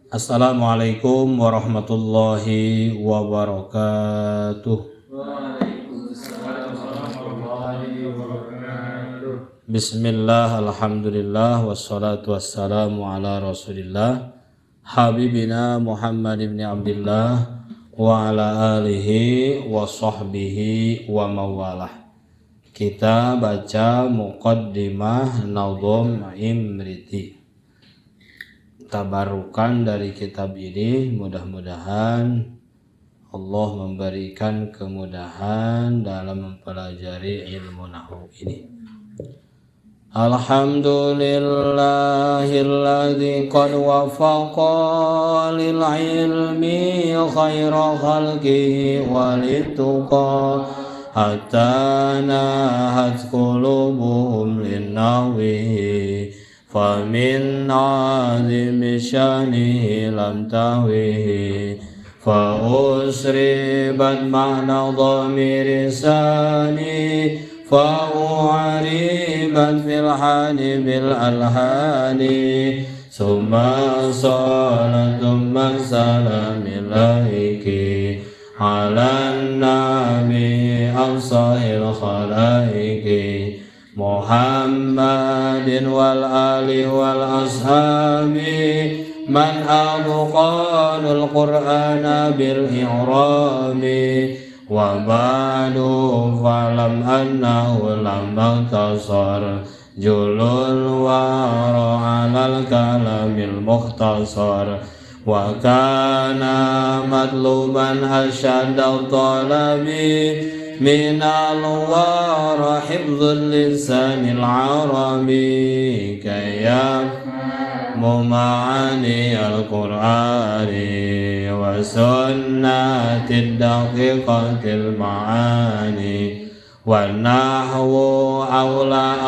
Assalamualaikum warahmatullahi wabarakatuh. Waalaikumsalam warahmatullahi wabarakatuh. Bismillah, alhamdulillah, wassalatu wassalamu ala rasulillah Habibina Muhammad ibn Abdillah wa ala alihi wa sahbihi wa mawalah. Kita baca Muqaddimah Nadham Imriti, tabarukan dari kitab ini. Mudah-mudahan Allah memberikan kemudahan dalam mempelajari ilmu nahwu ini. Alhamdulillahilladzi qad wafaqa lil ilmi khaira khalqihi walituqa hatta nahat qulubuhum lin nahwi famin azimi syanihi lam tahwihi fa usribat ma'na dhamiri sani fa u'aribat fil hani bil alhani summa salatum salamin laiki ala nabi afsahil khalaiki Muhammadin wal ali wal ashabi man abqanul qur'ana bil i'rami wa ba'du falam annahu lam tasar julul wara alal kalamil mukhtasar wa kana matluban asyadda talabi minal wara hifdzul lisanil arabi kaya muma'ani al-Qur'ani wa sunnatid daqiqatil ma'ani wa nahwu awla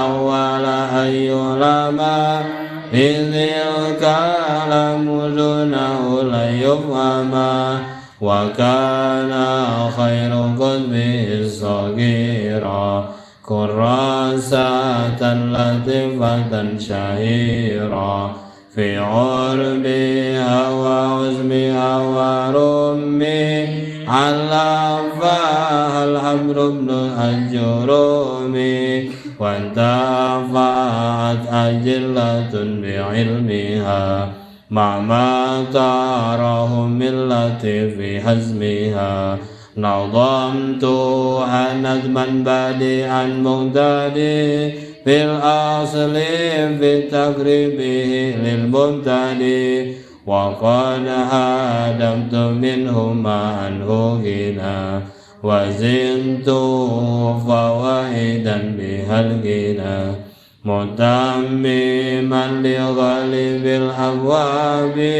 ayyulama idhil kalamu dunahu la yufhama wa kana khairu qadbi sagira kurasatan latifatan syahira fi urbiha wa uzmiha wa rummi ala fahal hamru ibn al-jurumi wa tafa'at ajillatun bi'ilmiha ma'ma tarahum millati fi hazmiha nadhamtu nadman badi'an mughtadi fil asli fi taqribihi lil mubtadi wa qad hadamtu minhuma anhu gina wa zintu fawaidan bihal gina mutammiman li ghalibil abwabi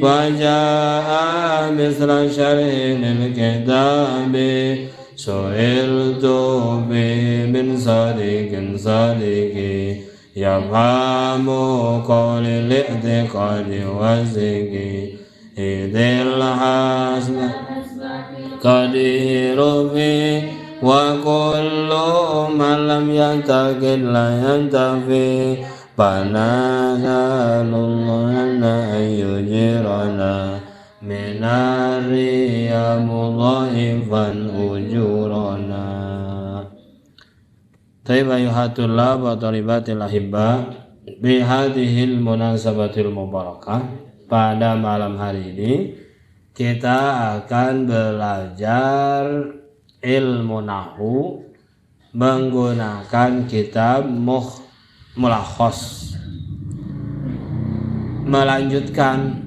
wa jaa misra syarhi lil kitabi su'iltu bi min sadiqin sadiki yafhamu qawli li'tiqadi wa ziki idil hasna qadiru fi wa kullu man lam yantaqid la yantafi panazalullah ayyujirana minari ya mudhaifan ujurana. Taiba yuhatullah wa talibatil ahibba bihadihil munasabatil mubarakah. Pada malam hari ini kita akan belajar ilmu nahwu menggunakan kitab Mulakhos. Melanjutkan,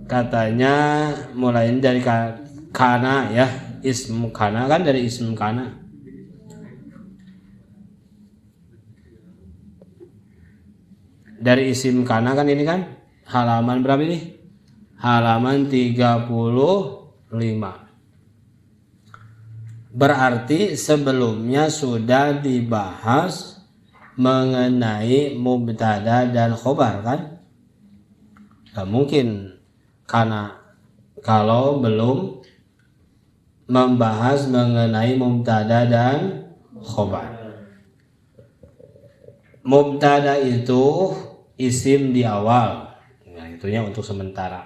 katanya mulai dari kana ya, ism kana kan dari ism kana. Dari isim kana kan ini kan halaman berapa ini? Halaman 35. Berarti sebelumnya sudah dibahas mengenai mubtada dan khobar kan? Gak mungkin karena kalau belum membahas mengenai mubtada dan khobar. Mubtada itu isim di awal, itunya untuk sementara.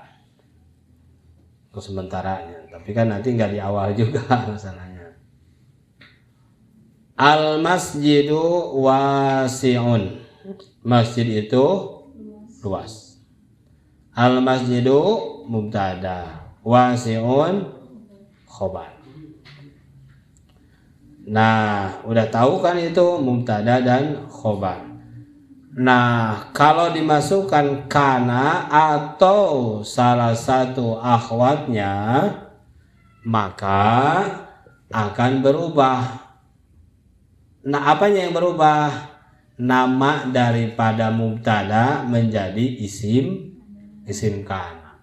Untuk sementaranya. Tapi kan nanti nggak di awal juga masalahnya. Al masjidu wasi'un. Masjid itu luas. Al masjidu mubtada, wasi'un khobar. Nah, udah tahu kan itu mubtada dan khobar. Nah, kalau dimasukkan kana atau salah satu akhwatnya, maka akan berubah. Nah, apanya yang berubah? Nama daripada mubtada menjadi isim kana.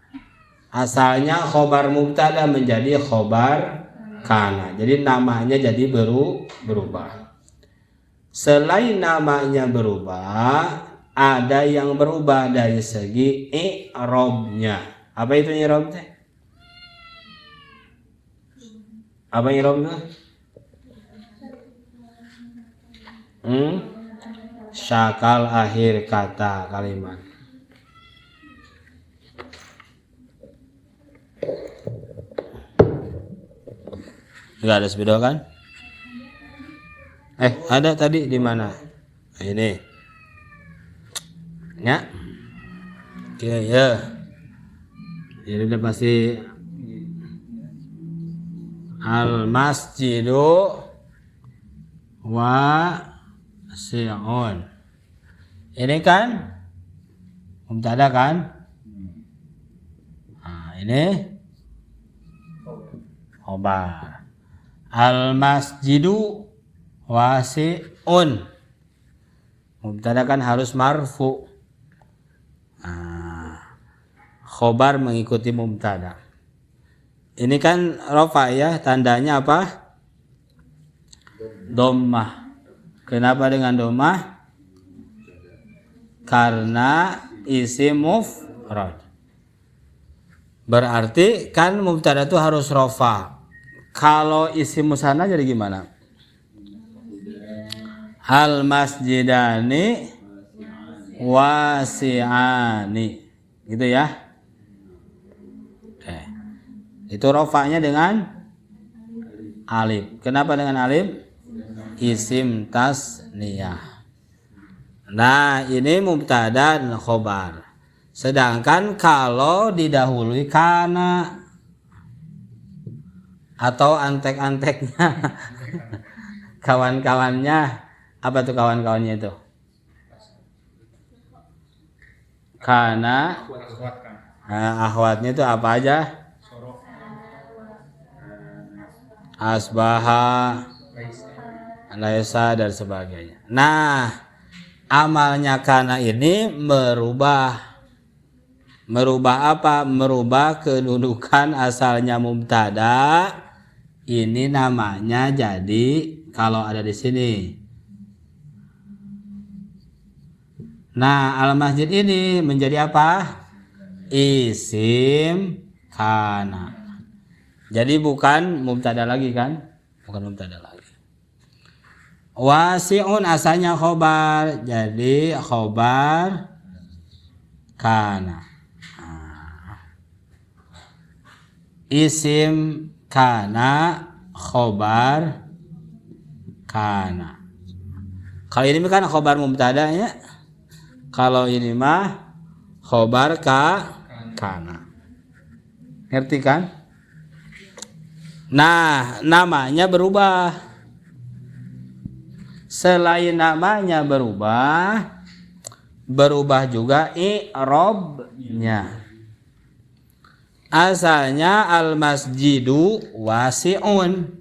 Asalnya khobar mubtada menjadi khobar kana. Jadi namanya jadi berubah. Selain namanya berubah, ada yang berubah dari segi i'rabnya. Apa itu i'rab teh? Apa i'rabnya? Syakal akhir kata kalimat. Enggak ada spidol kan? Ada tadi di mana? Ini. Ya. Oke, ya. Jadi udah pasti al masjidu wasi'un. Ini kan mubtada kan? Nah, ini khobar. Al masjidu wasi'un. Mubtada kan harus marfu. Khobar mengikuti mubtada. Ini kan rafa ya, tandanya apa? Dhammah. Kenapa dengan dhammah? Karena isim mufrad. Berarti kan mubtada itu harus rafa. Kalau isim musanna jadi gimana? Al masjidani wasi'ani. Gitu ya. Oke. Itu rofanya dengan alif. Kenapa dengan alif? Isim tasniyah. Nah, ini mubtada dan khobar. Sedangkan kalau didahului kana atau antek-anteknya, kawan-kawannya, apa tuh kawan-kawannya itu? Kana, akhwatnya itu apa aja? Asbaha, laisa dan sebagainya. Nah, amalnya kana ini merubah apa? Merubah kedudukan asalnya mubtada. Ini namanya jadi kalau ada di sini. Nah, al masjid ini menjadi apa? Isim kana. Jadi bukan mubtada lagi kan? Bukan mubtada lagi. Wasi'un asalnya khobar, jadi khobar kana. Isim kana khobar kana. Kalau ini kan khobar mubtada ya. Kalau ini mah khobar kana. Ngerti kan? Nah, namanya berubah. Selain namanya berubah juga i'rabnya. Asalnya al masjidu wasi'un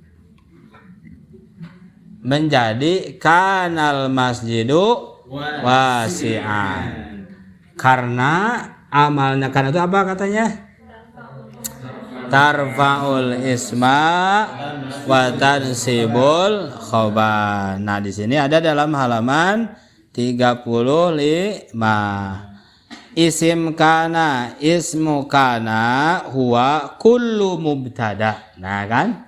menjadi kanal masjidu wasi'an. Karena amalnya kan itu apa katanya? Tarfa'ul isma wa tansibul khobar. Nah, di sini ada dalam halaman 35. Isim kana, ismu kana huwa kullu mubtada. Nah kan?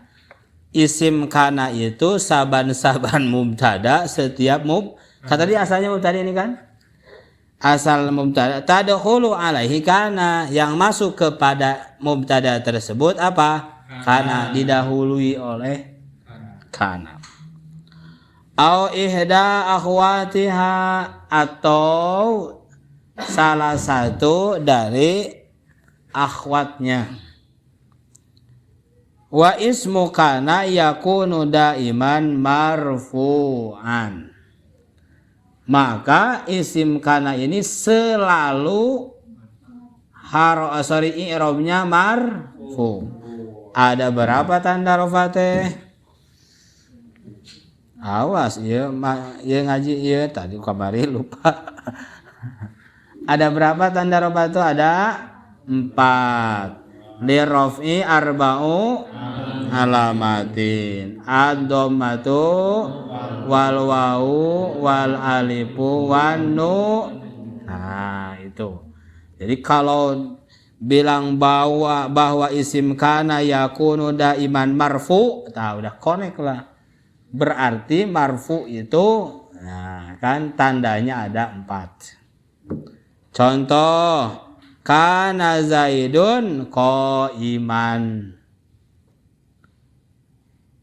Isim kana itu saban-saban mubtada setiap kata dia asalnya mubtada ini kan? asal mubtada tadkhulu alaihi kana, yang masuk kepada mubtada tersebut apa? Kana, didahului oleh kana. Au ihda akhwatiha, atau salah satu dari akhwatnya. Wa ismu kana yakunu daiman marfu'an, maka isim kana ini selalu i'rabnya marfu. Ada berapa tanda rafa teh? Awas ya ngaji ya tadi kamari lupa. Ada berapa tanda rafa itu? Ada 4. Li raf'i arba'u alamatin, ad-dhammatu wal wawu wal alifu wan nun. Nah, itu. Jadi kalau bilang bahwa isim kana yakunu daiman marfu, udah connect lah. Berarti marfu itu kan tandanya ada 4. Contoh, kana Zaidun qaiman.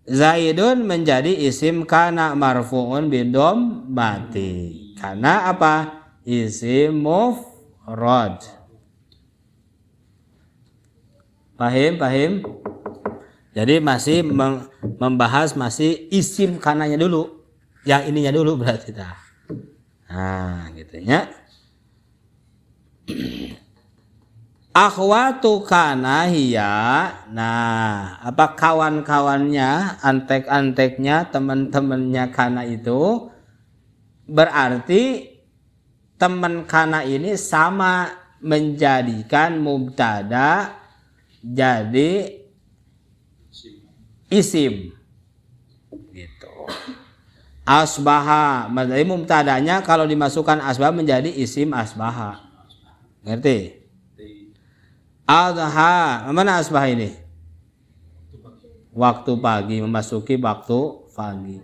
Zaidun menjadi isim kana marfu'un bidom mati. Karena apa? Isim mufrad. Paham? Jadi masih membahas masih isim kananya dulu. Yang ininya dulu berarti dah. Nah, gitu ya. Akhwatu kana hiya. Nah, apa kawan-kawannya, antek-anteknya, teman-temannya kana itu, berarti teman kana ini sama menjadikan mubtada jadi isim. Gitu. Asbaha, jadi mubtadanya kalau dimasukkan asbah menjadi isim asbaha. Ngerti? Adha, mana asbah ini? Waktu pagi, memasuki waktu pagi.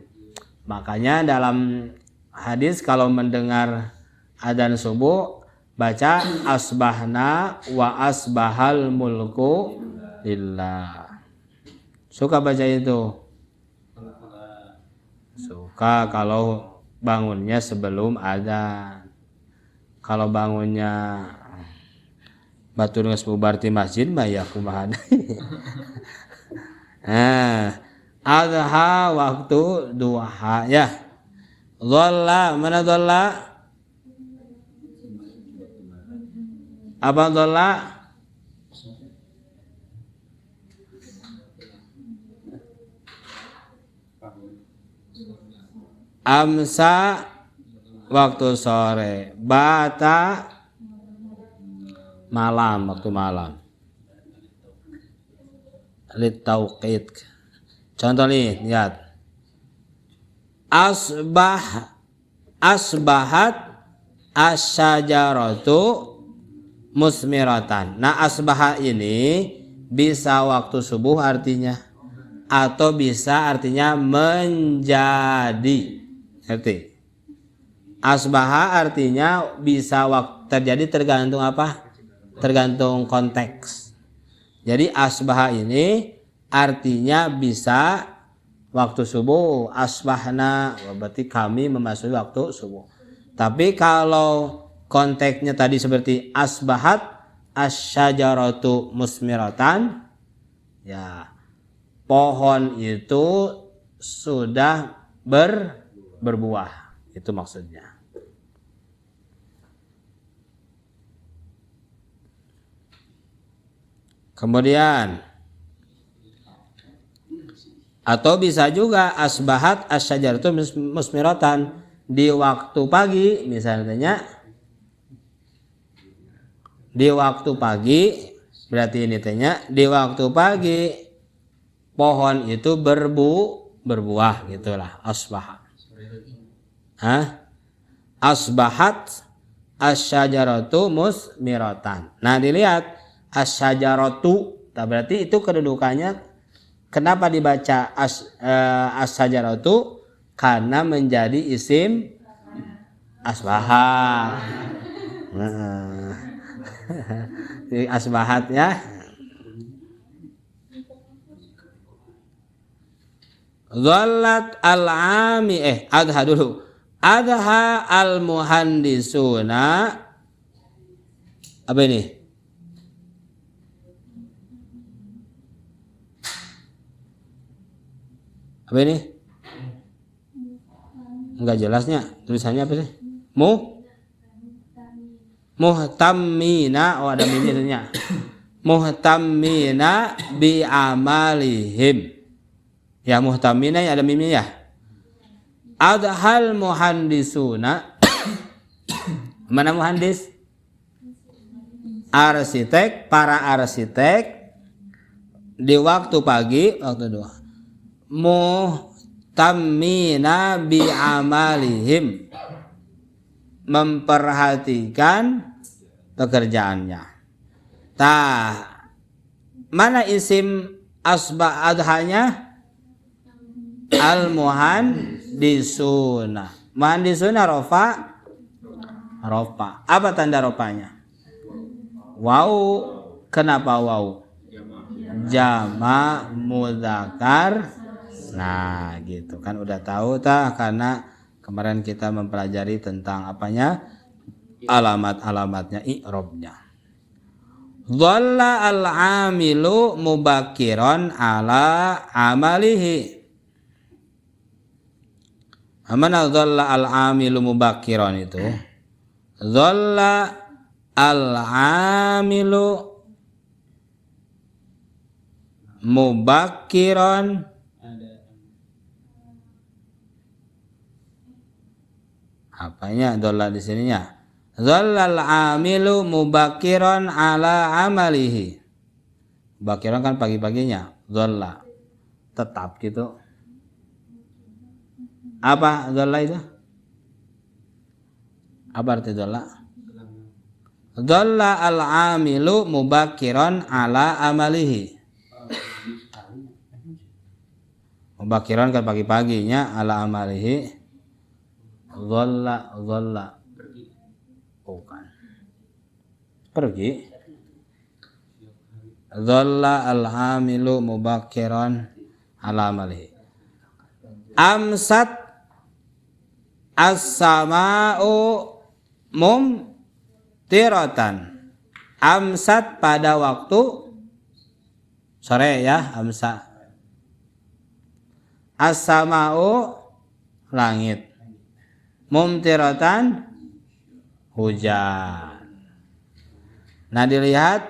Makanya dalam hadis kalau mendengar adzan subuh baca asbahna wa asbahal mulku lillah. Suka baca itu? Suka kalau bangunnya sebelum adzan. Kalau bangunnya batur geus bubar ti masjid mah ya kumaha. Adha waktu duha ya. Dhalla, mana dhalla? Apa dhalla? Amsa waktu sore, bata malam, waktu malam. Litauqid. Contoh nih, lihat. Asbahat asyajaratu musmiratan. Nah, asbaha ini bisa waktu subuh artinya, atau bisa artinya menjadi. Ngerti? Asbaha artinya bisa terjadi, tergantung apa? Tergantung konteks. Jadi asbaha ini artinya bisa waktu subuh. Asbahna berarti kami memasuki waktu subuh. Tapi kalau konteksnya tadi seperti asbahat asyajaratu musmiratan, ya pohon itu sudah berbuah. Itu maksudnya. Kemudian atau bisa juga asbahat asyajaratu musmiratan di waktu pagi, misalnya di waktu pagi, berarti ini tanya di waktu pagi pohon itu berbuah, gitulah asbahat. Asbahat asyajaratu musmiratan. Nah, dilihat asyajaratu, berarti itu kedudukannya. Kenapa dibaca asyajaratu? Karena menjadi isim asbaha. Di asbahat ya. Dhallat al-ami adha dulu. Adha al-muhandisuna. Apa ini? Apa ini? Enggak jelasnya. Tulisannya apa sih? Muhtammina. Oh, ada mimnya. Muhtammina bi amalihim. Ya, muhtammina ya ada mimnya ya. Adhal muhandisuna. Mana muhandis? Arsitek, para arsitek di waktu pagi, waktu dua. Muhtammina bi amalihim, memperhatikan pekerjaannya. Mana isim asba adhanya? Al muhandisuna. Muhandisuna rofa. Apa tanda rofanya? Wow. Kenapa wow? Jama mudzakkar. Nah, gitu kan udah tahu karena kemarin kita mempelajari tentang apanya? Alamat-alamatnya, i'rabnya. Dhalla al-amilu mubakiron ala amalihi. Mana dhalla al-amilu mubakiron itu? Dhalla al-amilu mubakiron apanya dhalla di sininya? Dhalla al-amilu mubakiron ala amalihi. Mubakiron kan pagi-paginya. Dhalla tetap gitu. Apa dhalla itu? Apa arti dhalla? Dhalla al-amilu mubakiron ala amalihi. Mubakiron kan pagi-paginya ala amalihi. Dhalla bukan. Pergi. Dhalla al-amilu mubakiron ala amalihi. Amsat as-sama'u mumtiratan. Amsat pada waktu sore ya, amsat. As-sama'u langit. Mumtiratan hujan. Nah, dilihat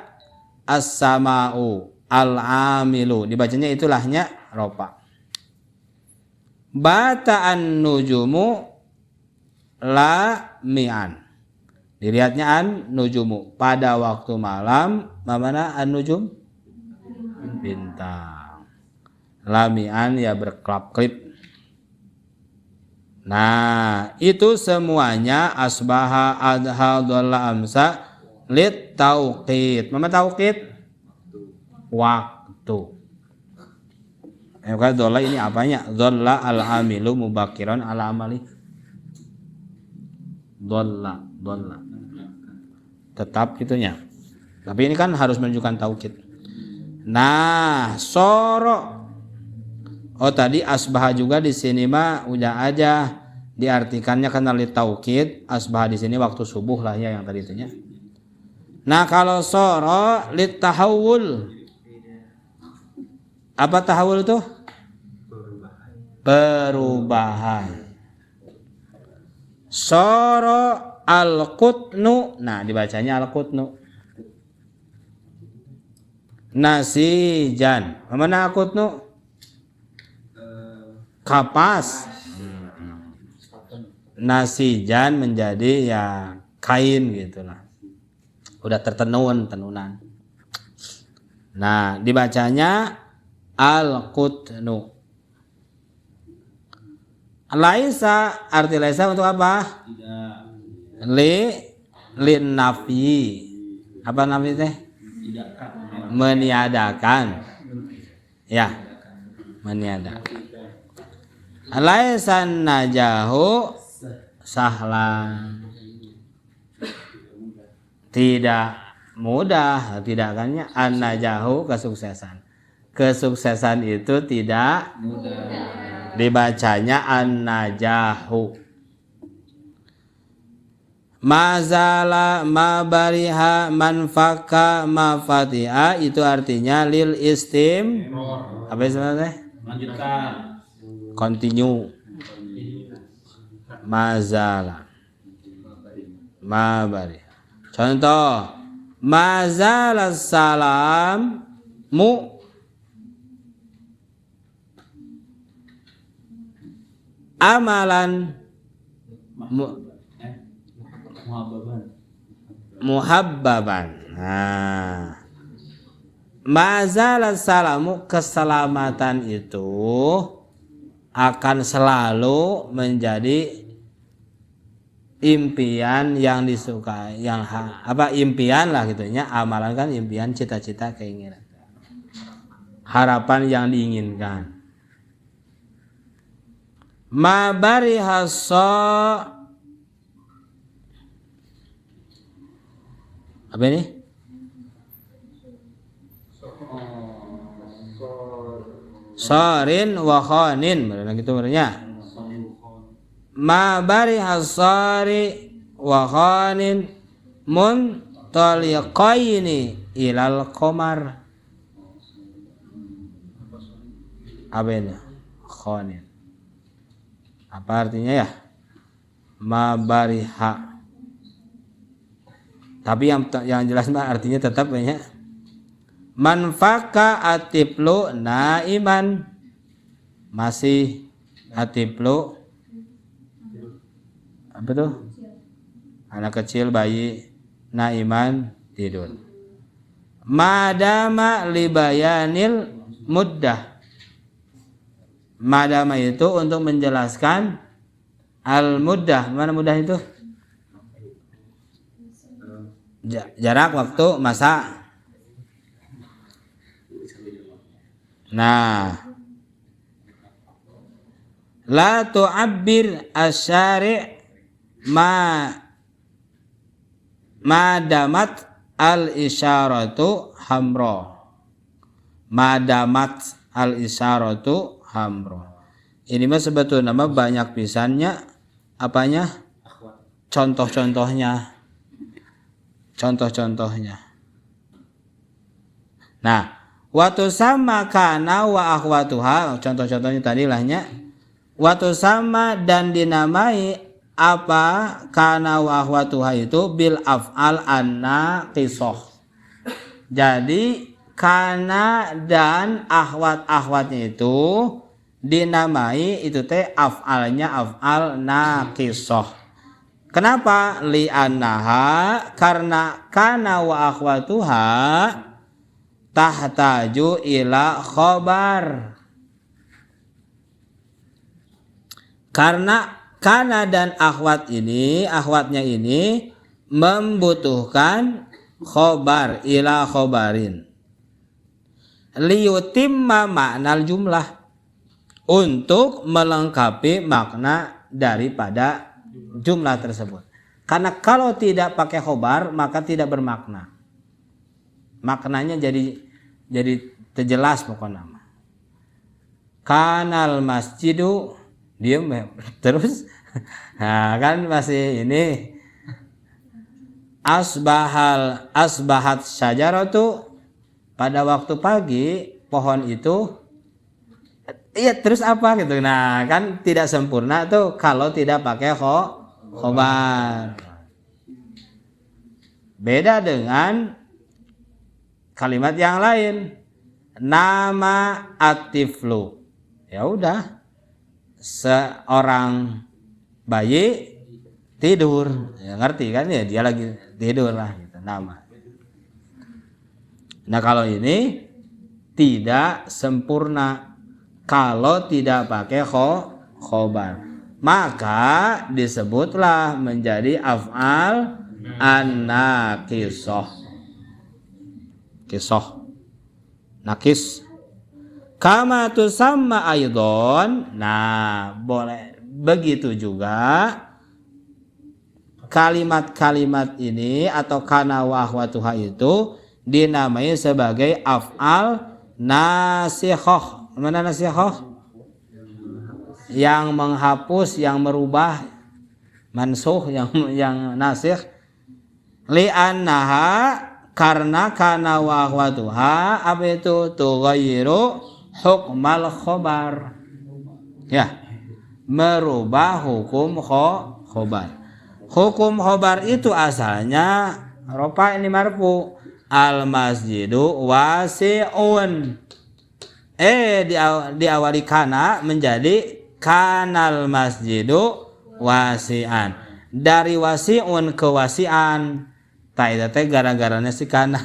as-sama'u al-amilu, dibacanya itulahnya ropa. Bata'an nujumu lami'an. Dilihatnya an nujumu, pada waktu malam. Mana an nujum? Bintang. Lami'an ya berkelap-kelip. Nah, itu semuanya asbaha adha dhalla amsa lit tauqid. Mana tauqid? Waktu. Dhalla ini apanya? Dhalla al-amilu mubakiran ala amali. Dhalla. Tetap gitunya. Tapi ini kan harus menunjukkan tauqid. Nah, soro. Oh, tadi asbaha juga di sini mah udah aja diartikannya karena li taukid. Asbaha di sini waktu subuh lah ya yang tadi itunya. Nah, kalau soro li tahawul. Apa tahawul itu? Perubahan. Soro al-qutnu. Nah, dibacanya al-qutnu. Nasijan. Mana al-qutnu? Kapas. Nasijan menjadi ya kain gitulah. Udah tenunan. Nah, dibacanya al-qutnu. Laisa, arti laisa untuk apa? Lin nafyi. Apa nafyi teh? Meniadakan. Ya, meniadakan. Laisan najahu sahlan. Tidak mudah, tidak kannya an-najahu kesuksesan. Kesuksesan itu tidak mudah. Dibacanya an-najahu. Mazala mabariha manfaka mafatiha itu artinya lil istim. Apa sebenarnya? Lanjutkan. Continue. Mazala mabariha. Contoh, mazala salam mu amalan muhabbaban. Nah, mazala salamu keselamatan itu akan selalu menjadi impian yang disukai, yang impian lah gitunya. Amalan kan impian, cita-cita, keinginan, harapan yang diinginkan. Mabarihaso apa ini? Sarin wa khanin, benar gitu benernya. Ma barihasari wa khanin muntaliqaini ilal qamar. Apa ini? Khanin. Apa artinya ya? Ma bariha. Tapi yang jelas mah artinya tetap banyak. Manfaka atiplu naiman, masih atiplu apa tuh? Anak kecil, bayi, naiman, tidur. Madama libayanil muddah. Madama itu untuk menjelaskan al muddah. Mana muddah itu? Jarak, waktu, masa. Nah, la tu'abbir asyari' madamat al-isyaratu hamro. Madamat al-isyaratu hamro. Ini mah sebetulnya nama banyak pisannya. Apanya? Contoh-contohnya. Nah, watu sama kana wa akhwatuha, contoh-contohnya tadi lahnya. Watu sama dan dinamai apa kana wa akhwatuha itu bil af'al an-naqisah. Jadi kana dan akhwat-akhwatnya itu dinamai itu teh af'alnya af'al naqisah. Kenapa? Li'annaha, karena kana wa akhwatuha tahtaju ila khobar. Karena kana dan akhwatnya ini membutuhkan khobar, ila khobarin. Liyutimma makna jumlah, untuk melengkapi makna daripada jumlah tersebut. Karena kalau tidak pakai khobar maka tidak bermakna. Maknanya jadi terjelas pokoknya. Kanal masjidu, diam terus. Nah, kan masih ini asbahat syajaratu, pada waktu pagi pohon itu, iya terus apa gitu. Nah, kan tidak sempurna tuh kalau tidak pakai khobar. Beda dengan kalimat yang lain. Nama atiflu. Ya udah. Seorang bayi tidur. Ya ngerti kan ya, dia lagi tidur lah gitu, nama. Nah, kalau ini tidak sempurna kalau tidak pakai khobar, maka disebutlah menjadi af'al an-naqisah. Kisah nakis. Kama tusamma aidon. Nah, boleh begitu juga kalimat-kalimat ini atau kana wa akhwatuha itu dinamai sebagai af'al nasikhah. Mana nasikhah? Yang menghapus, yang merubah, mansuh, yang nasikh. Li'annaha, karena kana wa akhwatuha apa itu? Tughayyiru hukmal khobar. Ya, merubah hukum khobar. Hukum khobar itu asalnya rofa ini marfu, al masjidu wasi'un. Diawali kana menjadi kanal masjidu wasi'an. Dari wasi'un ke wasi'an. Tak itu teh gara-garanya si kana.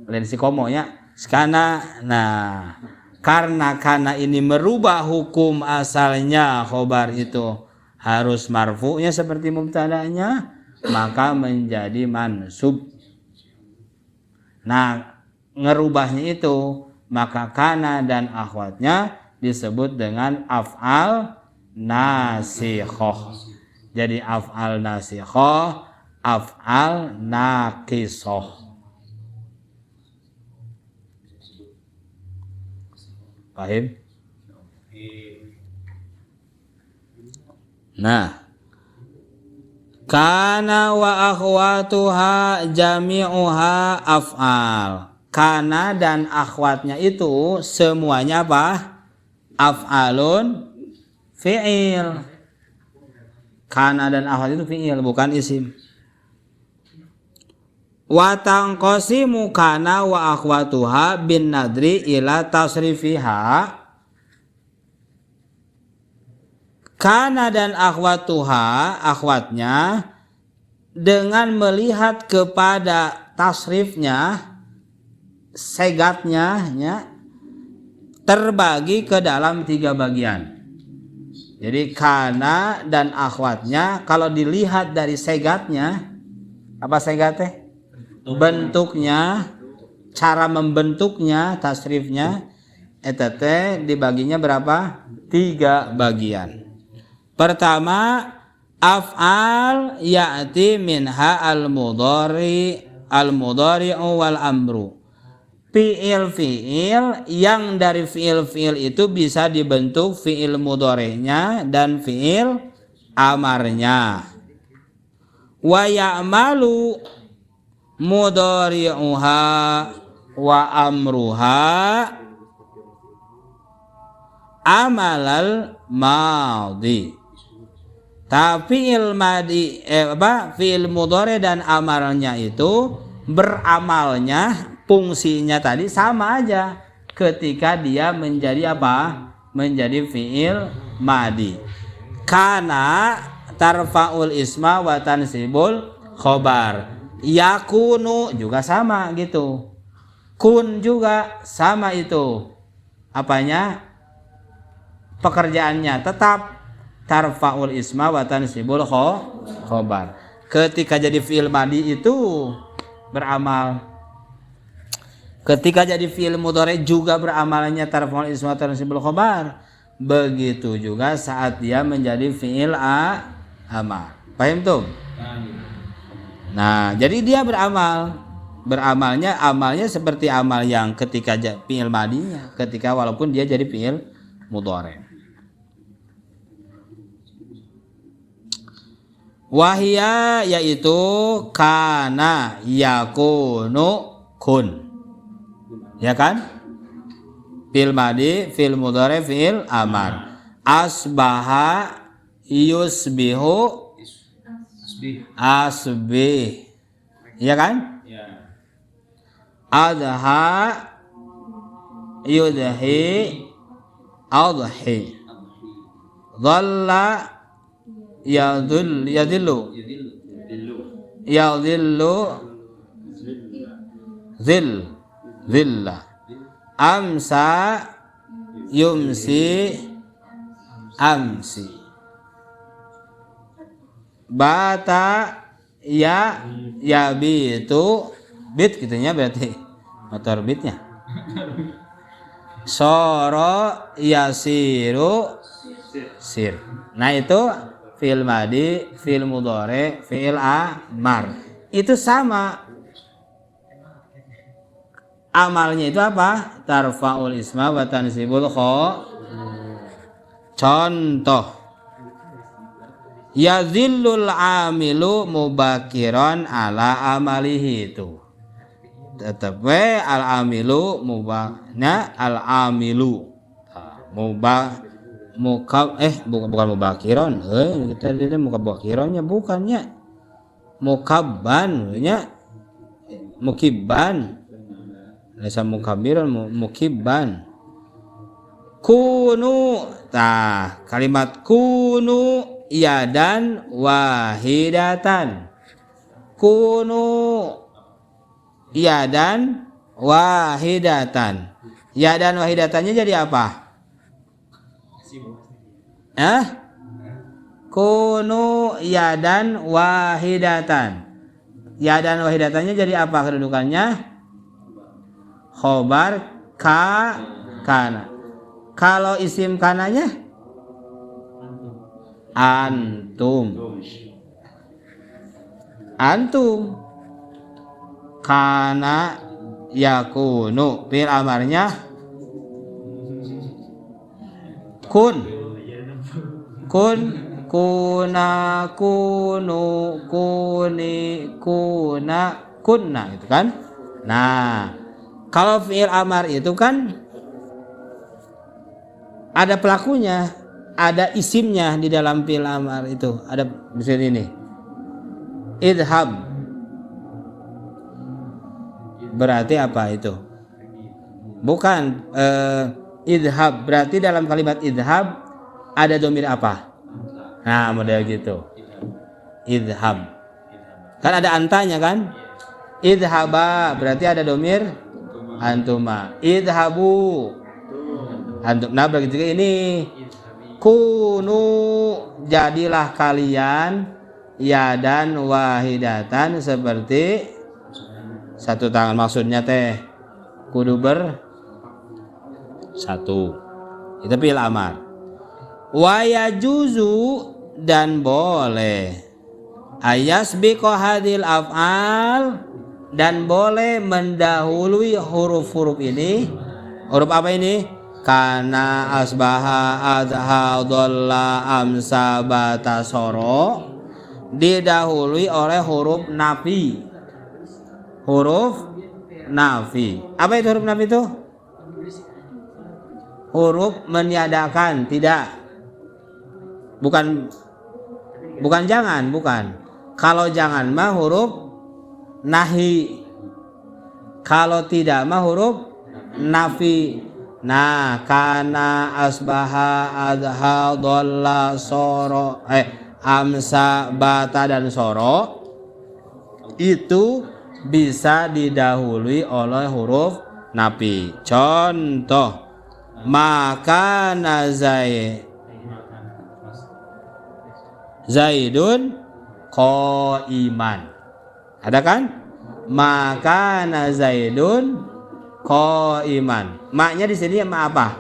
Lain si komo ya. Si kana. Nah, karena kana ini merubah hukum asalnya khobar itu harus marfu'nya seperti mubtada'nya, maka menjadi mansub. Nah, ngerubahnya itu, maka kana dan akhwatnya disebut dengan af'al nasikhah. Jadi af'al nasikhah, af'al naqisah. Paham? Nah, kana wa akhwatuha jami'uha af'al. Kana dan akhwatnya itu semuanya apa? Af'alun fi'il. Kana dan akhwat itu fi'il, bukan isim. Wa tanqasimu kana wa akhwatuha bin nadri ila tasrifiha. Kana dan akhwatuha, akhwatnya, dengan melihat kepada tasrifnya, segatnya, ya, terbagi ke dalam 3 bagian. Jadi kana dan akhwatnya kalau dilihat dari segatnya, apa segatnya? Bentuknya, cara membentuknya, tasrifnya, eta dibaginya berapa? 3 bagian. Pertama, af'al ya'ti minha al-mudhari'u wal amru. Fi'il yang dari fi'il itu bisa dibentuk fi'il mudhari'nya dan fi'il amarnya. Wa ya'malu mudhari'uha wa amruha amalal madhi. Tapi fi'il mudhari dan amalnya itu beramalnya, fungsinya tadi sama aja ketika dia menjadi apa? Menjadi fi'il madhi. Kana tarfa'ul isma wa tansibul khobar. Yakunu juga sama gitu. Kun juga sama itu. Apanya? Pekerjaannya tetap tarfa'ul isma wa tansibul khobar. Ketika jadi fi'il madhi itu beramal. Ketika jadi fi'il mudhari juga beramalnya tarfa'ul isma wa tansibul khobar. Begitu juga saat dia menjadi fi'il amar. Paham tuh? Nah, jadi dia beramal. Amalnya seperti amal yang ketika fi'il madhinya, ketika walaupun dia jadi fi'il mudhari. Wahia yaitu kana yakunu kun. Ya kan? Fi'il madhi, fi'il mudhari, fi'il amar. Asbaha yusbihu asbih. Ya kan? Ya. Adha yudhi adhi. Dhalla yadillu zilla. Amsa yumsi amsi. Bata yabitu bit gitunya berarti motor bitnya. Soro yasiru sir. Nah itu fi'il madi, fi'il mudhari, fi'il amar. Itu sama. Amalnya itu apa? Tarfa'ul isma wa tansibul kha. Contoh. Yazillul amilu mubakiran ala amalihi itu. Tetap al amilu mubaknya al amilu. Bukan mubakiran. Kita lihat mubakirannya bukannya. Mukabban nya mukibban. Laisa mukabiran mukibban. Kunu. Kalimat kunu yadan wahidatan. Kunu yadan wahidatan. Yadan wahidatannya jadi apa? Kunu yadan wahidatan. Yadan wahidatannya jadi apa kedudukannya? Khobar kana. Kalau isim kananya antum. Antum. Kana yakunu. Fi'il amarnya kun. Kuna kunu kuni kuna kunna gitu kan. Nah, kalau fi'il amar itu kan ada pelakunya, ada isimnya di dalam fi'il amar itu. Ada di sini nih. Idhab. Berarti apa itu? Bukan idhab. Berarti dalam kalimat idhab ada domir apa? Nah, model gitu. Idhab. Kan ada antanya kan? Idhaba berarti ada domir antuma. Idhabu antum. Nah begitu ini. Kunu jadilah kalian yadan wahidatan seperti satu tangan. Maksudnya teh kudu satu. Itu fi'il amar. Wa yajuzu dan boleh ayasbiqo hadil af'al dan boleh mendahului huruf-huruf ini. Huruf apa ini? Kana, asbaha, adha, dhalla, amsa, bata, soro. Didahului oleh huruf nafi. Huruf nafi. Apa itu huruf nafi itu? Huruf meniadakan, tidak. Bukan jangan, bukan. Kalau jangan mah huruf nahi. Kalau tidak mah huruf nafi. Nah, kana, asbaha, adha, dhalla, soro, amsa, bata dan soro itu bisa didahului oleh huruf nafi. Contoh, maka Zaidun qaiman. Ada kan? Maka Zaidun qaiman. Maknya di sini ma apa?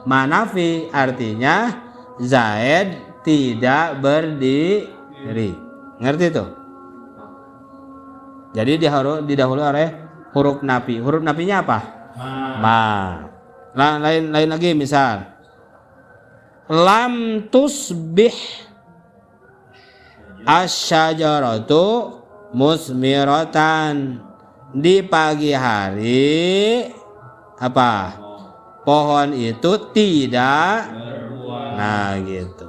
Ma nafi, artinya Zaid tidak berdiri. Ngerti tuh? Jadi didahului oleh huruf nafi. Huruf nafinya apa? Ma. Lain lagi misal. Lam tusbih asyajaratu musmiratan. Di pagi hari apa? Pohon itu tidak berbuah. Nah gitu.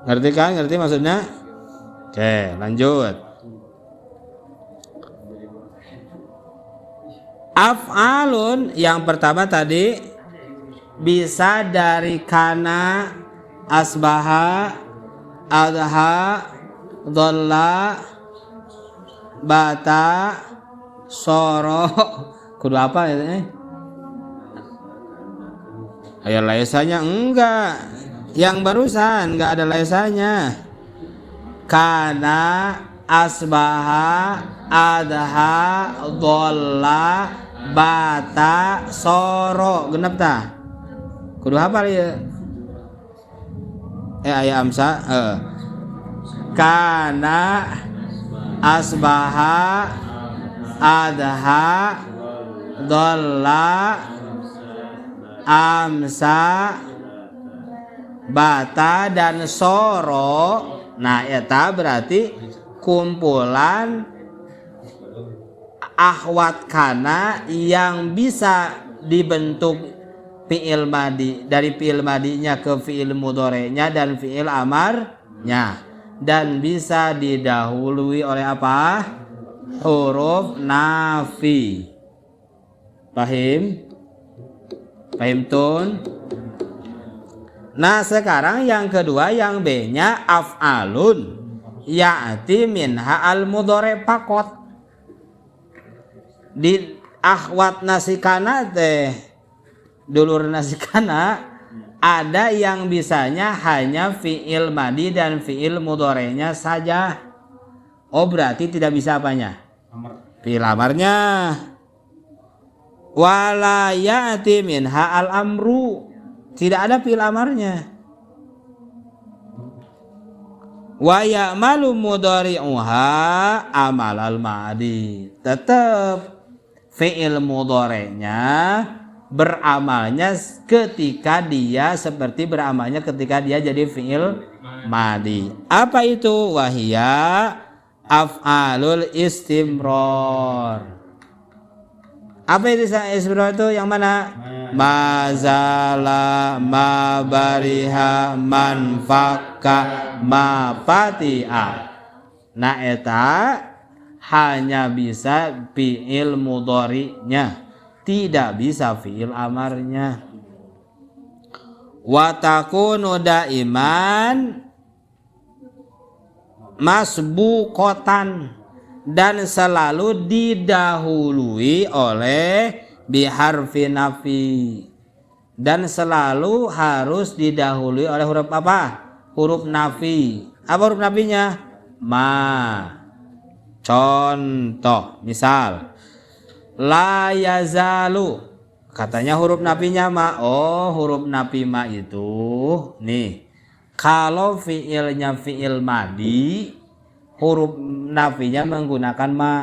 Ngerti kan? Ngerti maksudnya? Oke, lanjut. Af'alun yang pertama tadi bisa dari kana, asbaha, adha, dhalla, bata, soro. Kudu apa ya? Ayo laisanya enggak. Yang barusan enggak ada laisanya. Kana, asbaha, adha, dhalla, bata, soro. Genep tah? Kudu hafal ya. Aya amsa. Kana, asbaha, adha, dhalla, amsa, bata, dan soro. Nah eta berarti kumpulan akhwat kana yang bisa dibentuk fi'il madi, dari fi'il madinya ke fi'il mudhari'nya dan fi'il amarnya, dan bisa didahului oleh apa? Huruf nafi. Pahim? Pahim tun? Nah sekarang yang kedua, yang B-nya af'alun ya'ti minha al-mudhari' faqat. Di akhwat nasikana teh, dulur nasikana, ada yang bisanya hanya fi'il madi dan fi'il mudhari'nya saja. Oh berarti tidak bisa apanya? Fi'il amarnya. Wala ya'ti minha al-amru, tidak ada fi'il amarnya. Wa ya'malu mudhari'uha amal al-madi, tetap fi'il mudhari'nya beramalnya ketika dia seperti beramalnya ketika dia jadi fi'il madi. Apa itu? Wahia af'alul istimrar. Apa itu istimrar itu? Yang mana? Mazala, ma bariha, man fakka, ma pati'a. Nah eta hanya bisa fi'il mudhari'nya, tidak bisa fi'il amarnya. Wa takunu daiman masbuqatan, dan selalu didahului oleh biharfi nafi, dan selalu harus didahului oleh huruf apa? Huruf nafi. Apa huruf nafinya? Ma. Contoh, misal la yazalu, katanya huruf nafinya ma. Oh huruf nafi ma itu nih, kalau fiilnya fiil madi, huruf nafinya menggunakan ma.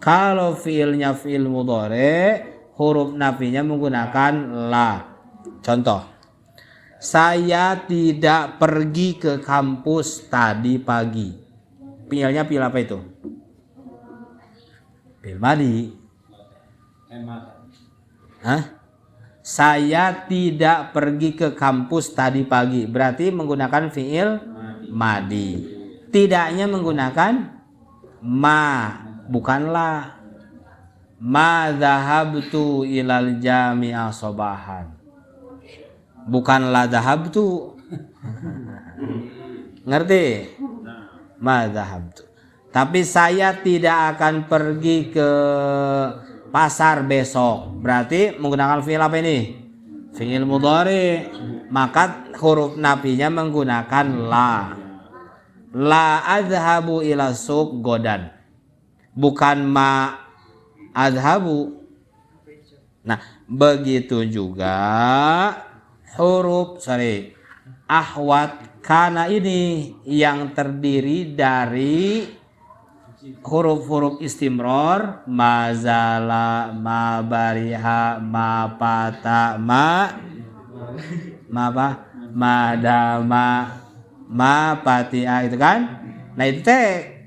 Kalau fiilnya fiil mudhari, huruf nafinya menggunakan la. Contoh, saya tidak pergi ke kampus tadi pagi. Fiilnya fiil apa itu? Fiil madi. Hah? Saya tidak pergi ke kampus tadi pagi, berarti menggunakan fiil madi. Tidaknya menggunakan ma, bukanlah. Ma dhahabtu ilal jami'ah sobahan, bukanlah dhahabtu. Ngerti? Ma dhahabtu. Tapi saya tidak akan pergi ke pasar besok, berarti menggunakan fi'il apa ini? Fi'il mudhari. Maka huruf nafinya menggunakan la. La adhabu ila suq godan, bukan ma adhabu. Nah begitu juga huruf akhwat kana ini yang terdiri dari huruf-huruf istimror, mazala, ma bariha, ma pata, ma apa? Madama, ma patia, itu kan. Nah itu teh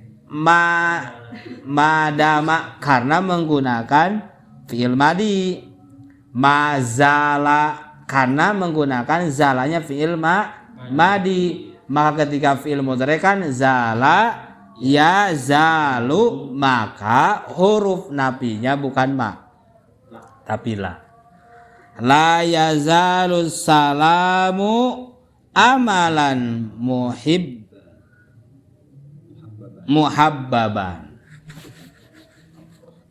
madama karena menggunakan fi'il madi. Mazala karena menggunakan zalanya fi'il madi. Maka ketika fi'il mudhari kan zala ya zalu, maka huruf nafinya bukan ma tapi la. La yazalu salamu amalan muhabbaban.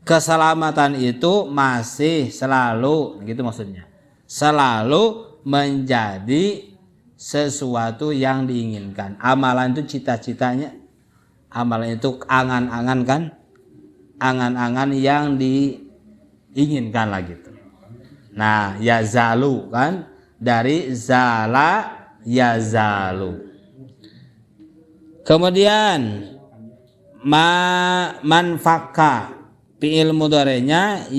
Keselamatan itu masih selalu, gitu maksudnya, selalu menjadi sesuatu yang diinginkan. Amalan itu cita-citanya, amalan itu angan-angan kan, angan-angan yang diinginkan lah gitu. Nah, yazalu kan dari zala yazalu. Kemudian manfaka fi'il mudhari'nya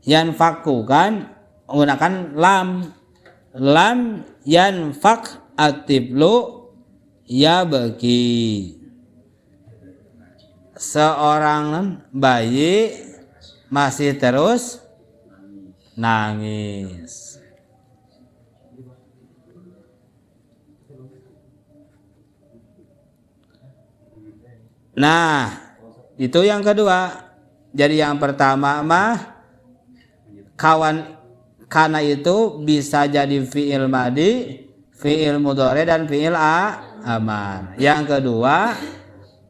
yanfaku kan menggunakan lam yanfak atiblu ya bagi. Seorang bayi masih terus nangis. Nah, itu yang kedua. Jadi yang pertama mah kana itu bisa jadi fi'il madi, fi'il mudhari dan fi'il amar. Yang kedua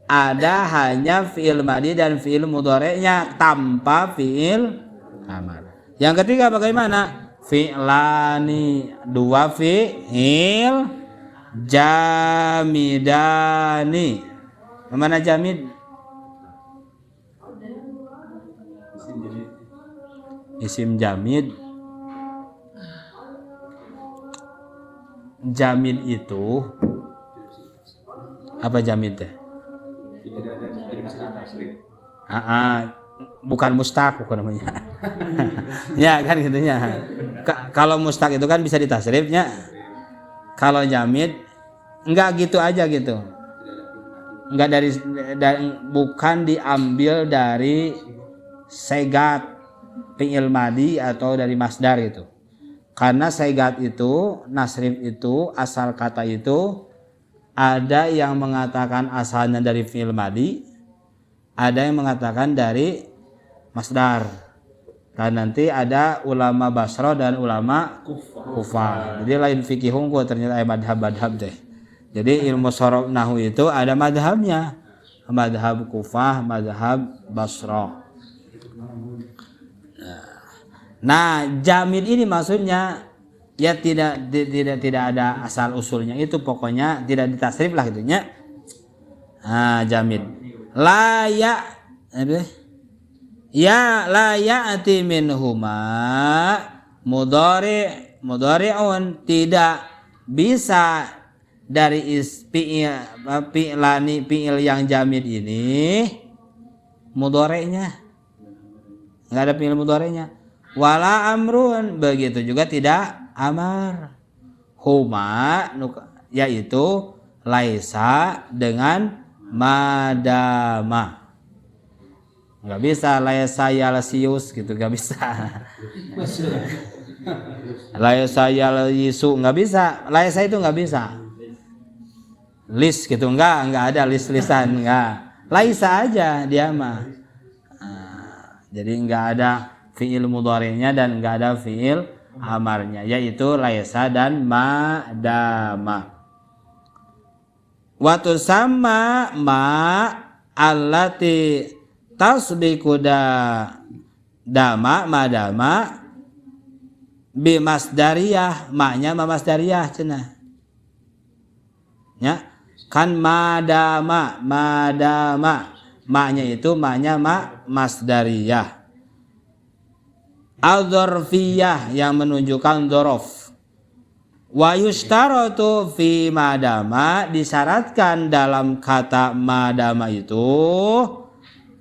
ada hanya fi'il madi dan fi'il mudhari'nya tanpa fi'il amar. Yang ketiga bagaimana? Fi'lani, dua fi'il jamidani. Mana jamid? Isim jamid. Jamid itu apa jamid teh? Bukan mustaq bukan namanya. Ya kan gitunya. Kalau mustaq itu kan bisa ditasrifnya. Kalau jamid enggak gitu aja gitu. Enggak bukan diambil dari segat fi'il madi atau dari masdar itu. Karena segat itu, nasrif itu, asal kata itu ada yang mengatakan asalnya dari fi'il madi, ada yang mengatakan dari masdar. Dan nanti ada ulama Basra dan ulama Kufah. Jadi lain fikih hungku ternyata ada madhab-madhab deh. Jadi ilmu sorof nahu itu ada madhabnya, madhab Kufah, madhab Basra. Nah, jamid ini maksudnya ya tidak ada asal usulnya, itu pokoknya tidak ditasrif lah gitunya. Nah, jamid. La ya'ti minhuma mudhari'un, tidak bisa dari fi'il yang jamid ini mudhari'nya, nggak ada fi'il mudhari'nya. Wala amrun, begitu juga tidak amar. Huma yaitu laisa dengan madama. Nggak bisa laisa yalsius gitu, nggak bisa. Laisa yalyisu nggak bisa. Laisa itu nggak bisa. Lis gitu enggak ada lis-lisan enggak. Laisa aja dia mah. Jadi enggak ada fi'il mudhari'nya dan enggak ada fi'il amarnya, yaitu laisa dan madama. Wa tusamma ma allati tasbiqu dama madama bi masdariyah, maknya ma masdariyah cenah. Ya. Kan madama maknya itu maknya masdariyah. Al-dzarfiyah yang menunjukkan dzaraf. Wa yushtaratu fi madama, disyaratkan dalam kata madama itu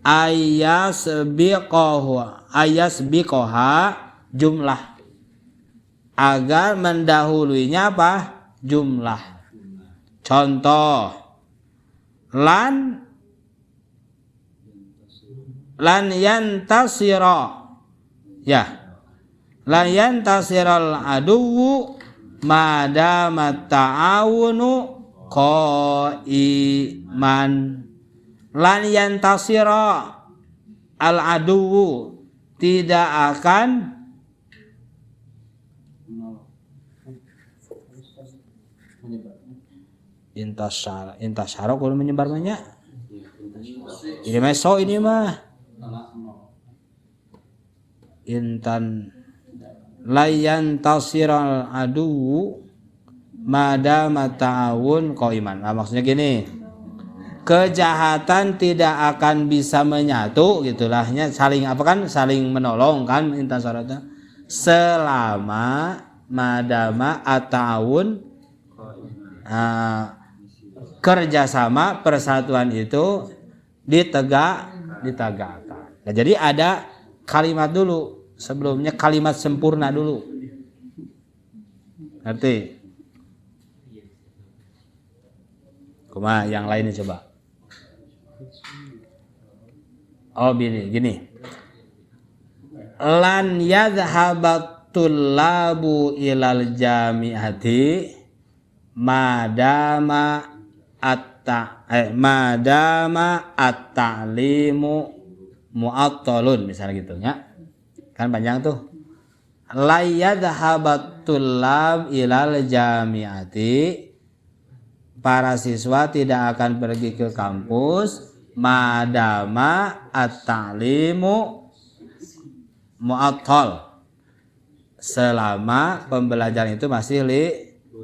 ayasbiqoha jumlah, agar mendahuluinya apa? Jumlah. Contoh, lan yantasira, ya, lan yantasiral aduwu madama ta'awunu qaiman. Lan yantasira al aduwu, tidak akan Intasyara kudu menyebar banyak. Ini mah so ini mah. Intan layan tasiral adu madama ta'awun qaiman. Nah, maksudnya gini. Kejahatan tidak akan bisa menyatu gitulahnya, saling apa kan, saling menolong kan intan syaratnya, selama madama ata'awun kerjasama persatuan itu ditegakkan. Nah, jadi ada kalimat dulu sebelumnya, kalimat sempurna dulu. Ngerti? Kuma yang lainnya coba. Oh gini. Lan yadhhabatul labu ilal jami'ati madama at-ta'limu mu'attalun, misalnya gitu ya. Kan panjang tuh. La yadhhabatul lab ilal jami'ati, para siswa tidak akan pergi ke kampus madama at-ta'limu mu'attal, selama pembelajaran itu masih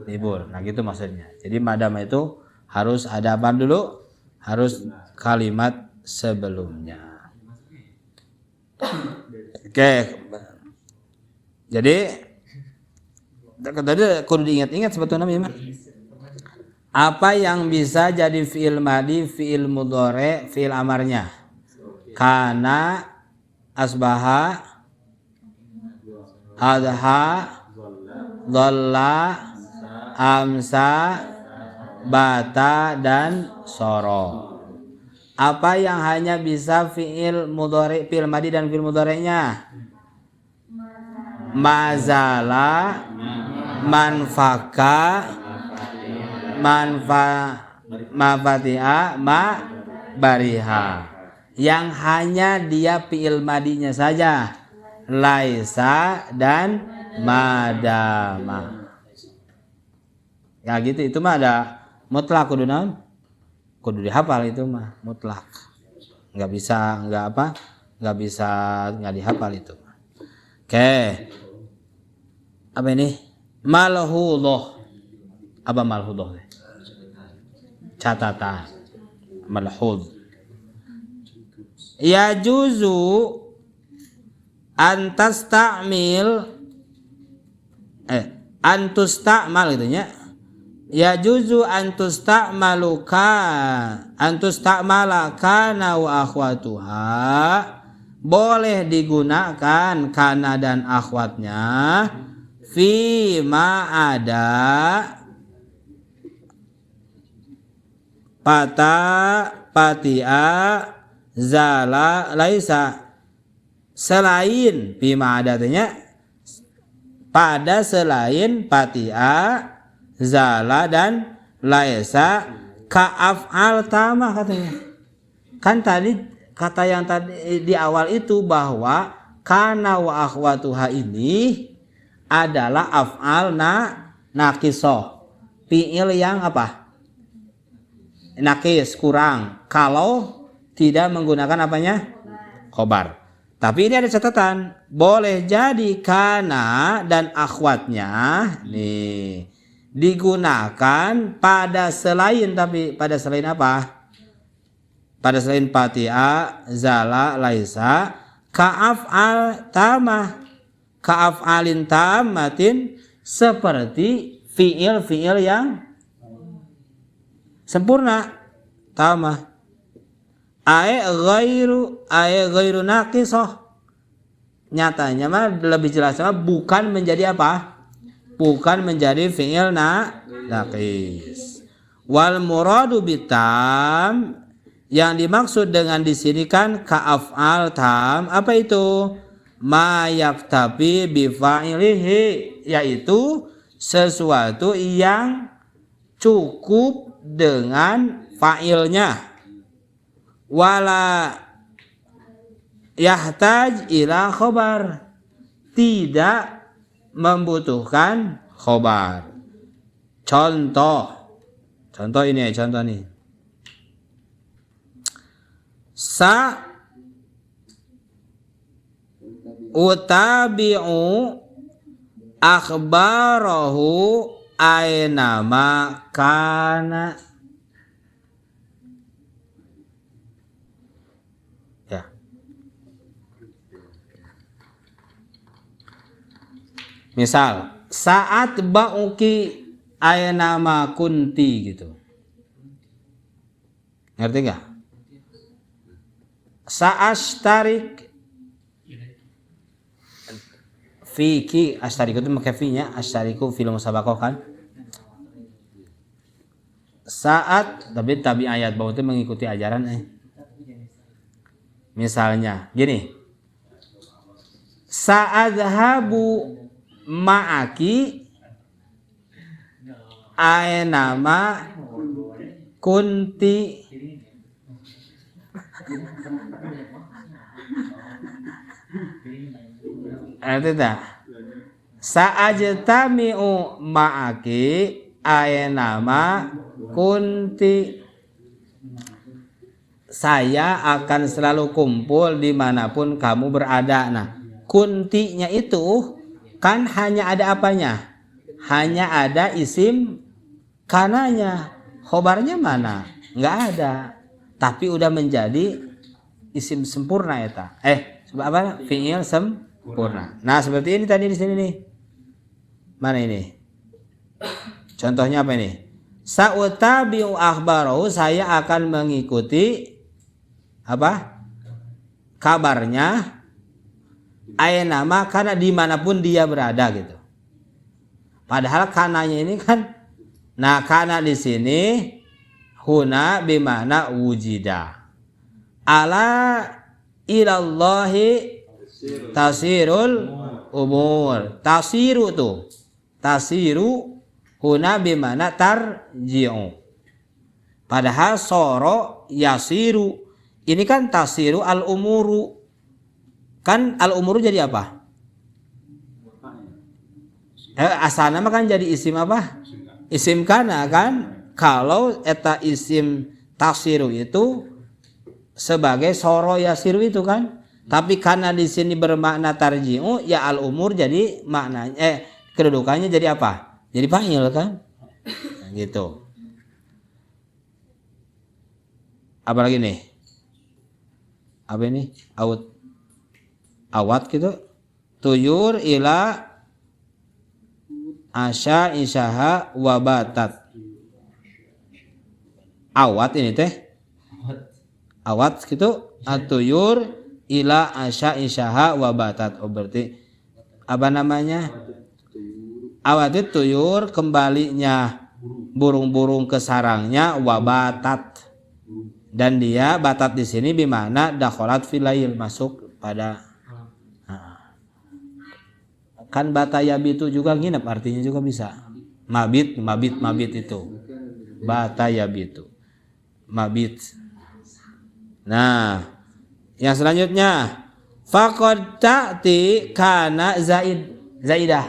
libur. Nah gitu maksudnya. Jadi madama itu harus ada apa dulu? Harus kalimat sebelumnya. Oke. Jadi tadi kudu diingat-ingat sebetulnya memang. Apa yang bisa jadi fi'il madi, fi'il mudhari, fi'il amarnya? Kana, asbaha, adha, dhalla, amsa, bata, dan soro. Apa yang hanya bisa fi'il mudhari, fi'il madi dan fi'il mudhari'nya? Mazala, manfaka, mafatiha, bariha. Yang hanya dia fi'il madinya saja, laisa dan madama. Ya gitu, itu mah ada mutlak kudu naon? Kudu dihafal itu mah mutlak. Enggak bisa dihafal itu. Oke. Apa ini? Malhudhah. Apa malhudhah? Catatan. Malhudh. Ya juzu antasta'mil antusta'mal gitu nya. Ya juzu antusta'mala kana wa akhwatuha, boleh digunakan kana dan akhwatnya fi ma ada patia zala laisa, selain fi ma adanya pada selain patia zala dan laisa ka'af'al tamah katanya. Kan tadi kata yang tadi di awal itu bahwa kana wa akhwatuha ini adalah af'al naqisoh, fi'il yang apa? Naqis, kurang, kalau tidak menggunakan apanya? Khobar. Tapi ini ada catatan, boleh jadi kana dan akhwatnya nih digunakan pada selain, tapi pada selain apa? Pada selain patia, zala, laisa, ka'af'al tamah, ka'af'alin tamatin, seperti fi'il yang sempurna, tamah. Ae ghairu naqisoh. Nyatanya mah lebih jelas mah bukan menjadi apa? Bukan menjadi fi'il naqis. Wal muradu bitam, yang dimaksud dengan di sini kan ka'af'al tam, apa itu? Ma yaktabi bi fa'ilihi, yaitu sesuatu yang cukup dengan fa'ilnya. Wala yahtaj ila khobar, tidak membutuhkan khobar. Contoh Contoh ini, contoh nih. Sa utabi'u akhbarahu ainama kana. Ya. Misal, saat ba'uki ainama kunti gitu. Ngerti nggak? Sa'ashtarik fiki, ashtariku itu pakai fi-nya, ashtariku fil musabaqah kan? Saat tapi ayat bau itu mengikuti ajaran Misalnya gini. Sa'adhabu ma'aki ainama kunti. Arti tak? Sa'ajtami'u ma'aki ainama kunti. Saya akan selalu kumpul dimanapun kamu berada. Nah, kuntinya itu kan hanya ada apanya? Hanya ada isim kananya. Khobarnya mana? Nggak ada. Tapi udah menjadi isim sempurna eta. Apa? Fi'il sempurna. Nah, seperti ini tadi di sini nih. Mana ini? Contohnya apa ini? Sa'utabi'u akhbarahu, saya akan mengikuti apa? Kabarnya ainama karena dimanapun dia berada gitu. Padahal kananya ini kan, nah kana di sini huna bimana wujida. Ala ilallahi tasirul umur. Tasiru tuh. Tasiru huna bimana tarji'u. Padahal soro yasiru. Ini kan tasiru al umuru. Kan al umuru jadi apa? Asalnya mah kan jadi isim apa? Isim kana kan? Kalau eta isim tasiru itu sebagai soro yasiru itu kan? Tapi karena di sini bermakna tarji'u, ya al umur jadi maknanya kedudukannya jadi apa? Jadi fa'il kan? Nah, gitu. Apa lagi nih? Apa ini? Awat gitu. Tuyur ila asya isyaha wabatat. Awat ini teh. Awat gitu. Atuyur ila asya isyaha wabatat. Oh berarti apa namanya? Awat itu tuyur kembalinya burung-burung ke sarangnya wabatat. Dan dia batat di sini bimana dakholat filail, masuk pada kan batayabitu juga nginep, artinya juga bisa mabit itu batayabitu mabit. Nah, yang selanjutnya faqad ta'ti kana zaidah.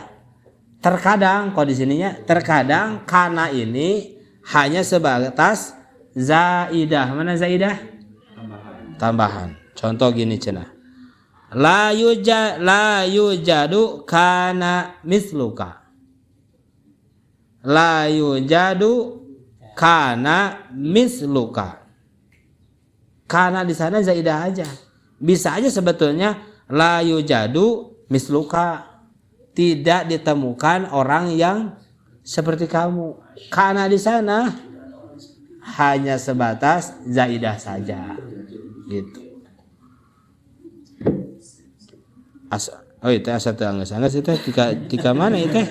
Terkadang kalau di sininya terkadang kana ini hanya sebatas zaidah. Mana zaidah? Tambahan. Contoh gini cenah. La yujadu kana misluka. La yujadu kana misluka. Kana di sana zaidah aja. Bisa aja sebetulnya la yujadu misluka. Tidak ditemukan orang yang seperti kamu. Kana di sana hanya sebatas zaidah saja gitu. Itu asa tangga-tangga sih teh tika mana itu teh?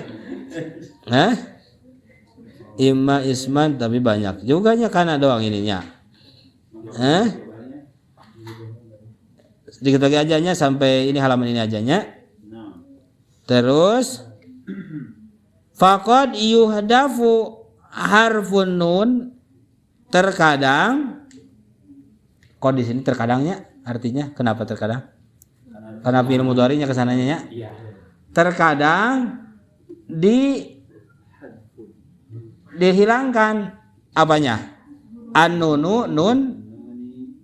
Imma isman tapi banyak juga nya kana doang ininya. Sedikit lagi ajanya sampai ini halaman ini ajanya. Terus faqad yuhdafu harfun nun. Terkadang, kok di sini terkadangnya artinya kenapa terkadang? Karena fi'il mudhari'nya kesananya ya. Terkadang dihilangkan apanya? An-nunu nun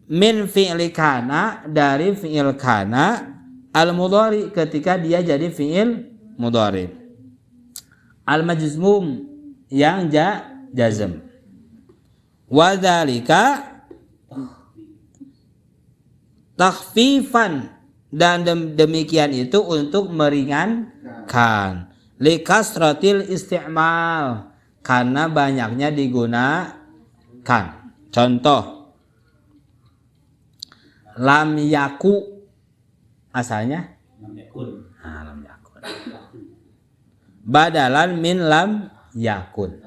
min fi'li kana, dari fi'il kana al-mudhari, ketika dia jadi fi'il mudhari. Al-majzum yang jazm. Wa dzalika takhfifan, dan demikian itu untuk meringankan, likasratil isti'mal, karena banyaknya digunakan. Contoh, lam yaku asalnya lam yakun. lam yakun, badalan min lam yakun.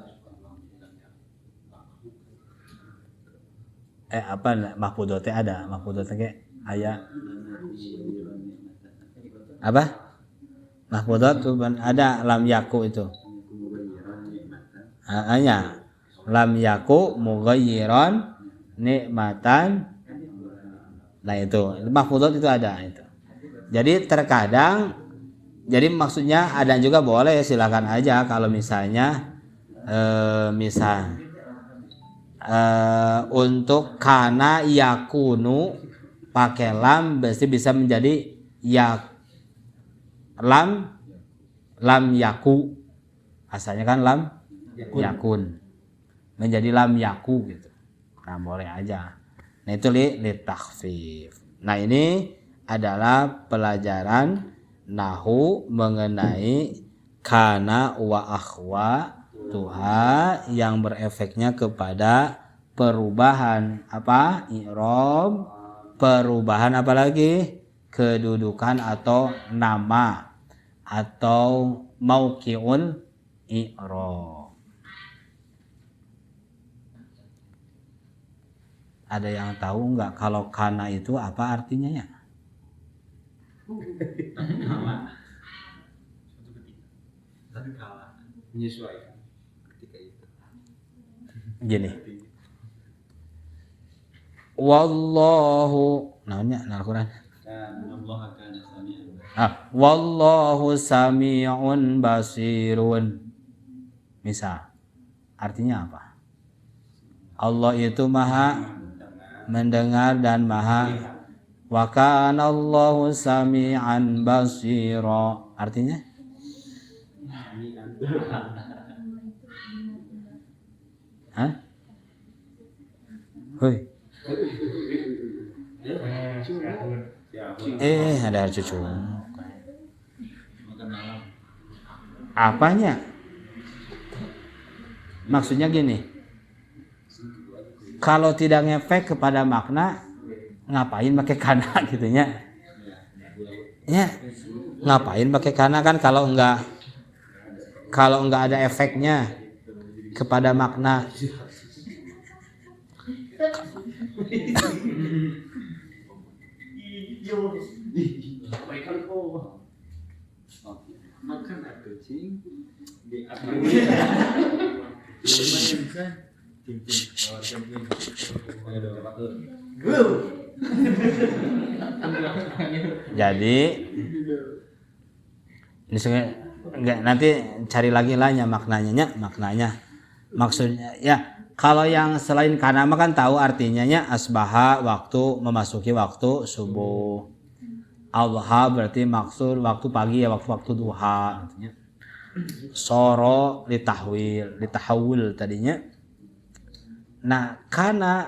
Apa mahfudotnya ada, mahfudotnya kayak ayat apa? Mahfudot tuh ada lam yaku itu. Hanya lam yaku mughayyiran nikmatan. Nah itu mahfudot itu ada itu. Jadi terkadang, jadi maksudnya ada juga boleh, silakan aja kalau misalnya untuk kana yakunu pakai lam berarti bisa menjadi lam yaku, asalnya kan lam yakun menjadi lam yaku gitu. Nah boleh aja. Nah itu li takhfif. Nah ini adalah pelajaran nahu mengenai kana wa akhwa tuha yang berefeknya kepada perubahan apa? I'rab, perubahan apa lagi? Kedudukan atau nama atau mauqi'ul i'rab. Ada yang tahu nggak kalau kana itu apa artinya ya? Menyesuaikan ketika itu. Gini. Wallahu namanya Al-Qur'an. Wallahu sami'un basirun. Misal artinya apa? Allah itu maha mendengar dan maha. Wa kana Allahu sami'an basira. Artinya? Hah? Hoi. Ada cucu. Apanya? Maksudnya gini. Kalau tidak ngefek kepada makna, ngapain pakai kana gitunya? Ya, ngapain pakai kana kan kalau enggak ada efeknya kepada makna. Jadi ini enggak, nanti cari lagi lah ya maknanya. Maksudnya ya kalau yang selain kana mah kan tahu artinya nya asbaha waktu memasuki waktu subuh. Adha berarti maksud waktu pagi ya waktu duha artinya. Soro litahawul tadinya. Nah, kana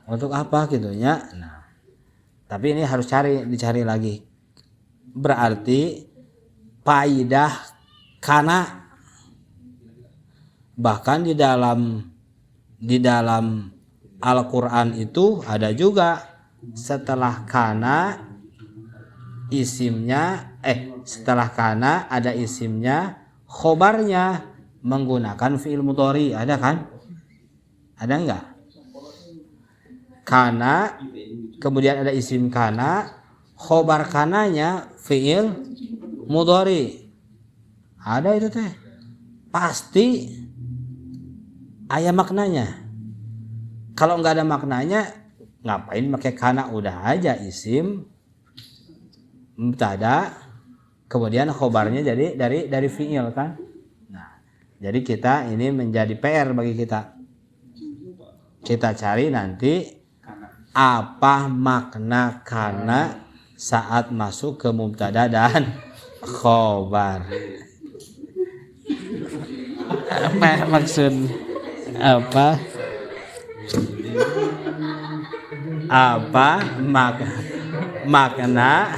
untuk apa gitu ya? Nah, tapi ini harus dicari lagi. Berarti faidah kana bahkan di dalam Al-Qur'an itu ada juga setelah kana setelah kana ada isimnya, khobarnya menggunakan fi'il mudhari, ada kan? Ada enggak? Kana kemudian ada isim kana, khobar kananya fi'il mudhari. Ada itu teh. Pasti aya maknanya. Kalau enggak ada maknanya, ngapain pakai kana? Udah aja isim mubtada kemudian khobarnya jadi dari fi'il kan. Nah, Jadi kita ini menjadi PR bagi kita. Kita cari nanti apa makna kana saat masuk ke mubtada dan khobar. Apa maksud apa? Makna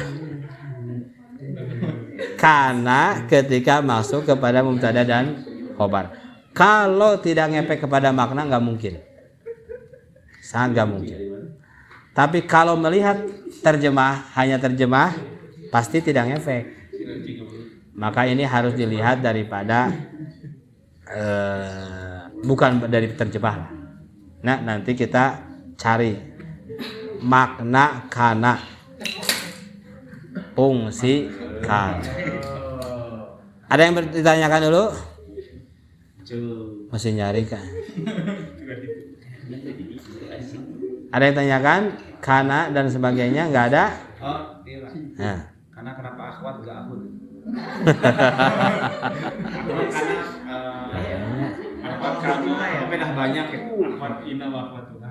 kana ketika masuk kepada mubtada dan khobar. Kalau tidak ngefek kepada makna nggak mungkin, sangat nggak mungkin. Tapi kalau melihat terjemah, hanya terjemah, pasti tidak ngefek. Maka ini harus dilihat daripada bukan dari terjemah. Nah, nanti kita cari makna kana, fungsi kana. Ada yang ditanyakan dulu? Masih nyari kan? Ada yang tanyakan kana dan sebagainya? Nggak ada? Oh, iya. Nah. Karena kenapa akhwat enggak ahun? Karena beda banyak ya. Akhwat ina wa akhwatuha.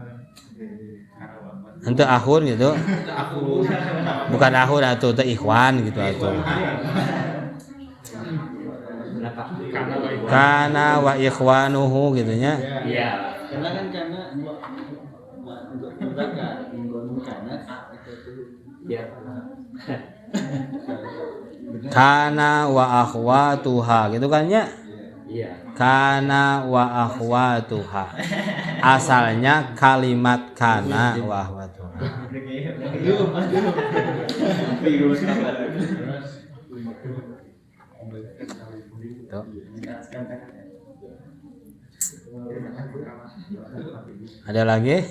Untuk ahun gitu. Aku Bukan ahun atau itu ikhwan gitu atau. Kana wa ikhwanuhu gitunya. Iya. Karena kan karena untuk mudzakkar menggunakan karena itu Iya. Kana wa akhwatuha gitu kan ya? Iya. Kana wa akhwatuha. Asalnya kalimat kana wa akhwatuha. Tuh. Ada lagi?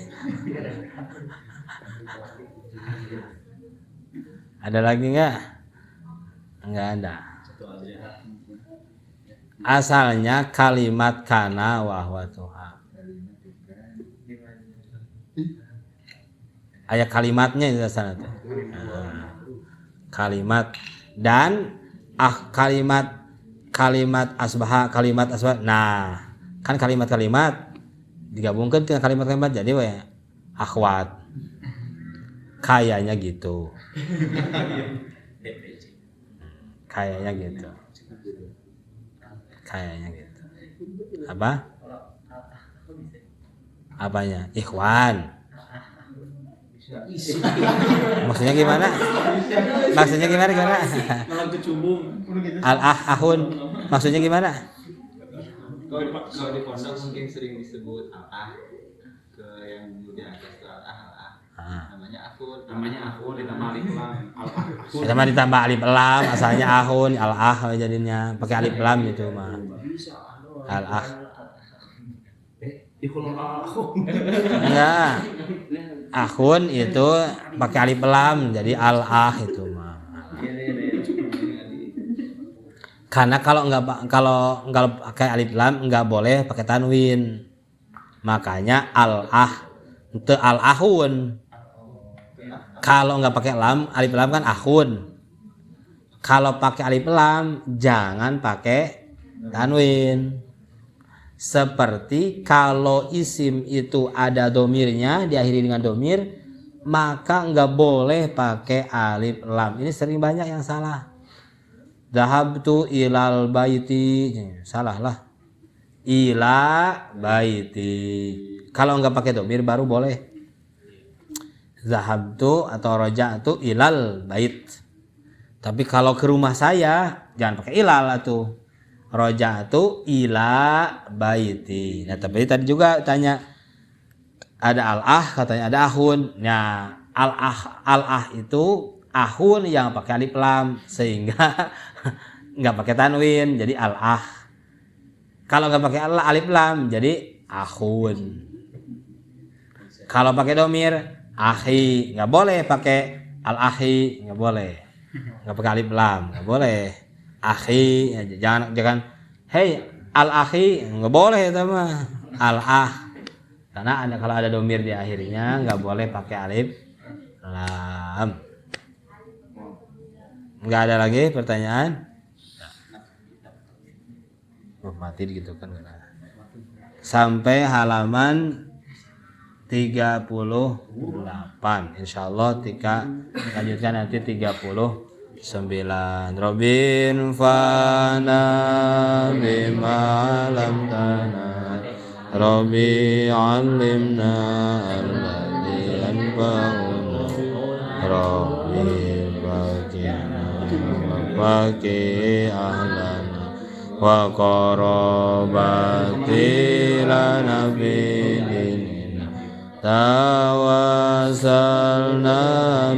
Ada lagi nggak? Nggak ada. Asalnya kalimat kana wa akhwatuha. Ayat kalimatnya itu asalnya. Kalimat dan kalimat asbaha. Nah, kan kalimat-kalimat digabungkan dengan kalimat-kalimat jadi akhwat. Kayaknya gitu. Kayaknya gitu. Apa? Apanya? Ikhwan. Maksudnya gimana? Gimana? Ahun. Maksudnya gimana? kalau di pondok mungkin sering disebut al-ah ke yang di atas itu al-ah. Namanya ahun ditambah alif lam. Sama ditambah alif lam, asalnya ahun, al-ah jadinya. Pakai alif lam itu mah. Al-ah. Enggak. Ahun itu pakai alif lam jadi al-ah itu mah. Karena kalau pakai alif lam enggak boleh pakai tanwin. Makanya al-ah itu al-ahun. Kalau enggak pakai lam, alif lam kan ahun. Kalau pakai alif lam jangan pakai tanwin. Seperti kalau isim itu ada domirnya, diakhiri dengan domir, maka enggak boleh pakai alif lam. Ini sering banyak yang salah. Dhahabtu ilal baiti, salah lah. Ila baiti. Kalau enggak pakai domir baru boleh. Dhahabtu atau raja'tu ilal bait. Tapi kalau ke rumah saya jangan pakai ilal atuh. Raja'tu ila baiti. Nah, tapi tadi juga tanya ada al-ah, katanya ada ahun. Nah, al-ah itu ahun yang pakai alif lam sehingga nggak pakai tanwin jadi al-ah. Kalau nggak pakai alif lam jadi ahun. Kalau pakai domir ahi, nggak boleh pakai al-ahi, nggak boleh. Nggak pakai alif lam, nggak boleh. Ahi, jangan hey al-ahi, nggak boleh itu mah al-ah. Karena kalau ada domir di akhirnya nggak boleh pakai alif lam. Nggak ada lagi pertanyaan? mati gitu kan. Sampai halaman 38. Insyaallah tika lanjutkan nanti 39. Robin fana bima lam tana Rabbi alimna alladhi anfa'una Rabbi baqina wa baqi ahlana wa qarabati lana bidinina tawasalna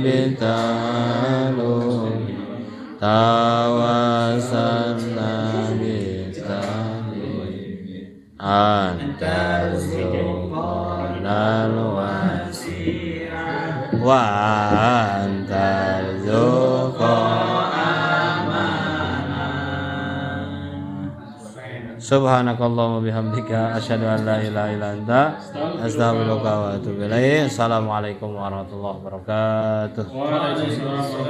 bitalum tawasalna bitalum antal zuqanal wasira wa antal Subhanakallahumma bihamdika asyhadu an la ilaha illa anta astaghfiruka wa atubu ilaik. Assalamualaikum warahmatullahi wabarakatuh. Waalaikumsalam.